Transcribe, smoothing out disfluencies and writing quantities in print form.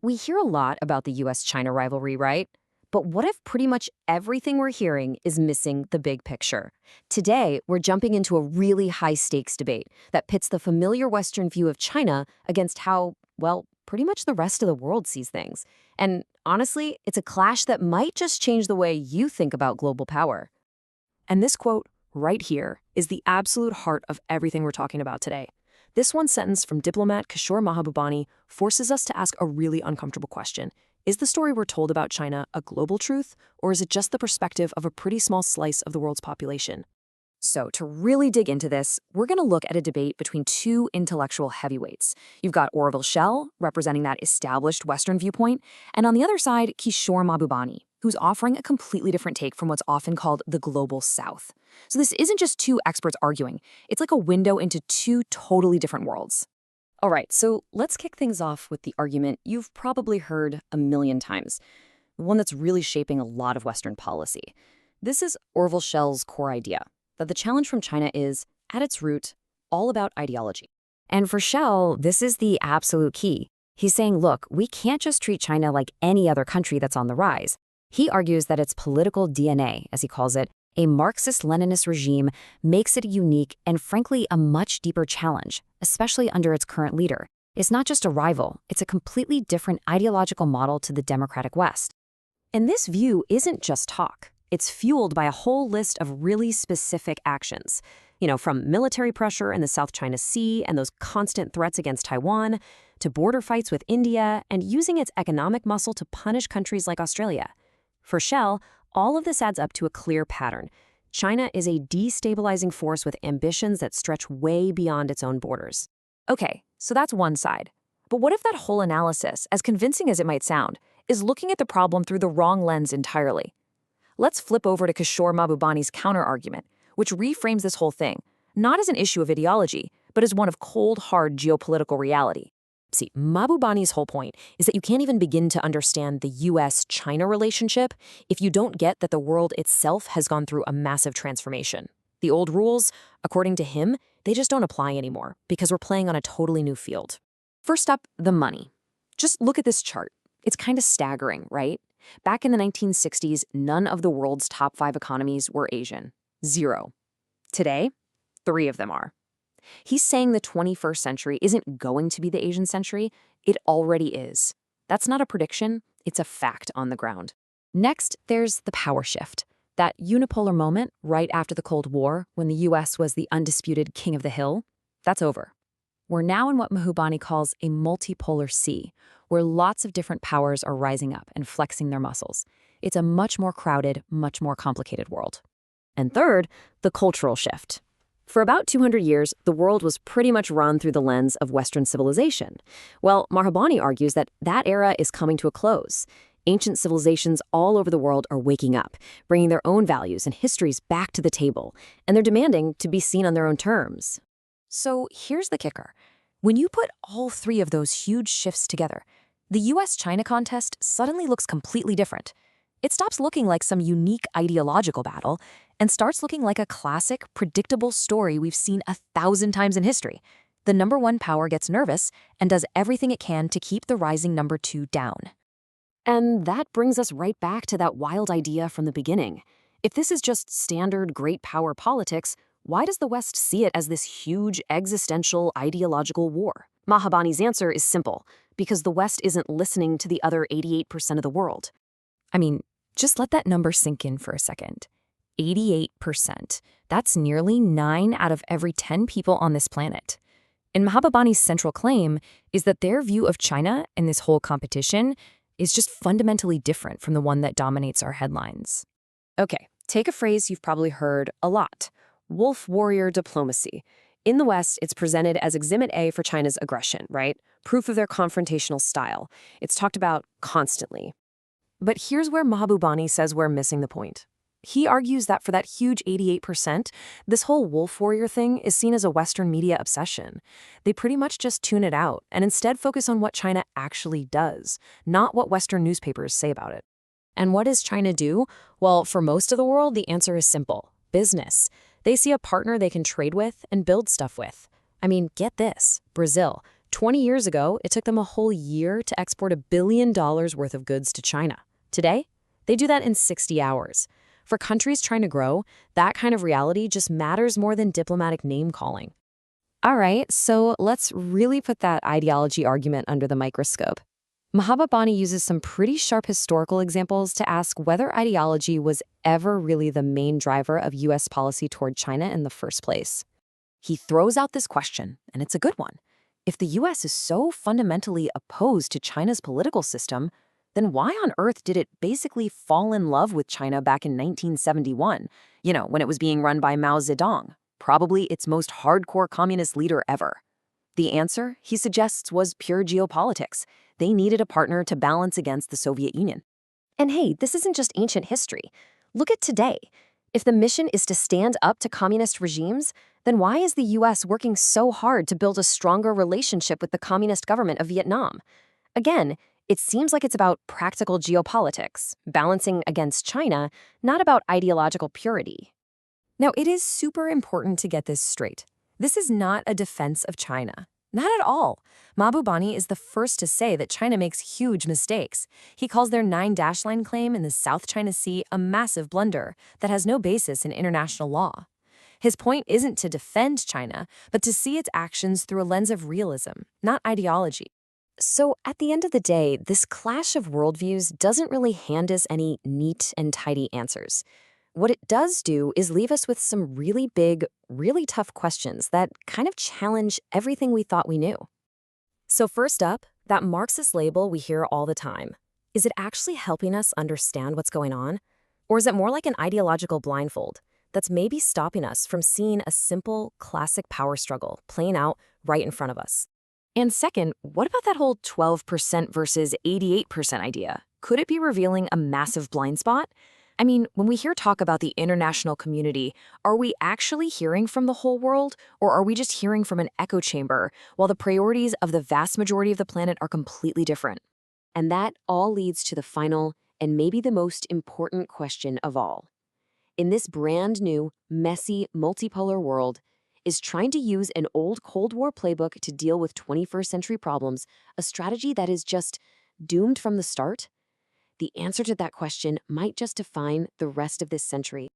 We hear a lot about the US-China rivalry, right? But what if pretty much everything we're hearing is missing the big picture? Today, we're jumping into a really high-stakes debate that pits the familiar Western view of China against how, well, pretty much the rest of the world sees things. And honestly, it's a clash that might just change the way you think about global power. And this quote right here is the absolute heart of everything we're talking about today. This one sentence from diplomat Kishore Mahbubani forces us to ask a really uncomfortable question. Is the story we're told about China a global truth, or is it just the perspective of a pretty small slice of the world's population? So to really dig into this, we're going to look at a debate between two intellectual heavyweights. You've got Orville Schell, representing that established Western viewpoint, and on the other side, Kishore Mahbubani, who's offering a completely different take from what's often called the global South. So this isn't just two experts arguing. It's like a window into two totally different worlds. All right, so let's kick things off with the argument you've probably heard a million times, the one that's really shaping a lot of Western policy. This is Orville Schell's core idea, that the challenge from China is, at its root, all about ideology. And for Schell, this is the absolute key. He's saying, look, we can't just treat China like any other country that's on the rise. He argues that its political DNA, as he calls it, a Marxist-Leninist regime, makes it unique and, frankly, a much deeper challenge, especially under its current leader. It's not just a rival, it's a completely different ideological model to the democratic West. And this view isn't just talk. It's fueled by a whole list of really specific actions. From military pressure in the South China Sea and those constant threats against Taiwan, to border fights with India and using its economic muscle to punish countries like Australia. For Schell, all of this adds up to a clear pattern. China is a destabilizing force with ambitions that stretch way beyond its own borders. Okay, so that's one side. But what if that whole analysis, as convincing as it might sound, is looking at the problem through the wrong lens entirely? Let's flip over to Kishore Mahbubani's counter-argument, which reframes this whole thing, not as an issue of ideology, but as one of cold, hard geopolitical reality. See, Mahbubani's whole point is that you can't even begin to understand the US-China relationship if you don't get that the world itself has gone through a massive transformation. The old rules, according to him, they just don't apply anymore because we're playing on a totally new field. First up, the money. Just look at this chart. It's kind of staggering, right? Back in the 1960s, none of the world's top 5 economies were Asian. 0. Today, 3 of them are. He's saying the 21st century isn't going to be the Asian century. It already is. That's not a prediction. It's a fact on the ground. Next, there's the power shift. That unipolar moment right after the Cold War when the US was the undisputed king of the hill, that's over. We're now in what Mahbubani calls a multipolar sea, where lots of different powers are rising up and flexing their muscles. It's a much more crowded, much more complicated world. And third, the cultural shift. For about 200 years, the world was pretty much run through the lens of Western civilization. Well, Mahbubani argues that that era is coming to a close. Ancient civilizations all over the world are waking up, bringing their own values and histories back to the table, and they're demanding to be seen on their own terms. So here's the kicker. When you put all 3 of those huge shifts together, the US-China contest suddenly looks completely different. It stops looking like some unique ideological battle and starts looking like a classic, predictable story we've seen 1,000 times in history. The number 1 power gets nervous and does everything it can to keep the rising number 2 down. And that brings us right back to that wild idea from the beginning. If this is just standard great power politics, why does the West see it as this huge existential ideological war? Mahbubani's answer is simple, because the West isn't listening to the other 88% of the world. I mean, just let that number sink in for a second. 88%. That's nearly 9 out of every 10 people on this planet. And Mahbubani's central claim is that their view of China and this whole competition is just fundamentally different from the one that dominates our headlines. Okay, take a phrase you've probably heard a lot: wolf warrior diplomacy. In the West, it's presented as Exhibit A for China's aggression, right? Proof of their confrontational style. It's talked about constantly. But here's where Mahbubani says we're missing the point. He argues that for that huge 88%, this whole wolf warrior thing is seen as a Western media obsession. They pretty much just tune it out and instead focus on what China actually does, not what Western newspapers say about it. And what does China do? Well, for most of the world, the answer is simple: business. They see a partner they can trade with and build stuff with. I mean, get this. Brazil, 20 years ago, it took them a whole year to export $1 billion worth of goods to China. Today, they do that in 60 hours. For countries trying to grow, that kind of reality just matters more than diplomatic name-calling. All right, so let's really put that ideology argument under the microscope. Mahabubani uses some pretty sharp historical examples to ask whether ideology was ever really the main driver of U.S. policy toward China in the first place. He throws out this question, and it's a good one. If the U.S. is so fundamentally opposed to China's political system, then why on earth did it basically fall in love with China back in 1971, when it was being run by Mao Zedong, probably its most hardcore communist leader ever? The answer, he suggests, was pure geopolitics. They needed a partner to balance against the Soviet Union. And hey, this isn't just ancient history. Look at today. If the mission is to stand up to communist regimes, then why is the U.S. working so hard to build a stronger relationship with the communist government of Vietnam? Again, it seems like it's about practical geopolitics, balancing against China, not about ideological purity. Now, it is super important to get this straight. This is not a defense of China. Not at all. Mahbubani is the first to say that China makes huge mistakes. He calls their 9-dash-line claim in the South China Sea a massive blunder that has no basis in international law. His point isn't to defend China, but to see its actions through a lens of realism, not ideology. So at the end of the day, this clash of worldviews doesn't really hand us any neat and tidy answers. What it does do is leave us with some really big, really tough questions that kind of challenge everything we thought we knew. So first up, that Marxist label we hear all the time. Is it actually helping us understand what's going on? Or is it more like an ideological blindfold that's maybe stopping us from seeing a simple, classic power struggle playing out right in front of us? And second, what about that whole 12% versus 88% idea? Could it be revealing a massive blind spot? I mean, when we hear talk about the international community, are we actually hearing from the whole world, or are we just hearing from an echo chamber while the priorities of the vast majority of the planet are completely different? And that all leads to the final and maybe the most important question of all. In this brand new, messy, multipolar world, is trying to use an old Cold War playbook to deal with 21st century problems a strategy that is just doomed from the start? The answer to that question might just define the rest of this century.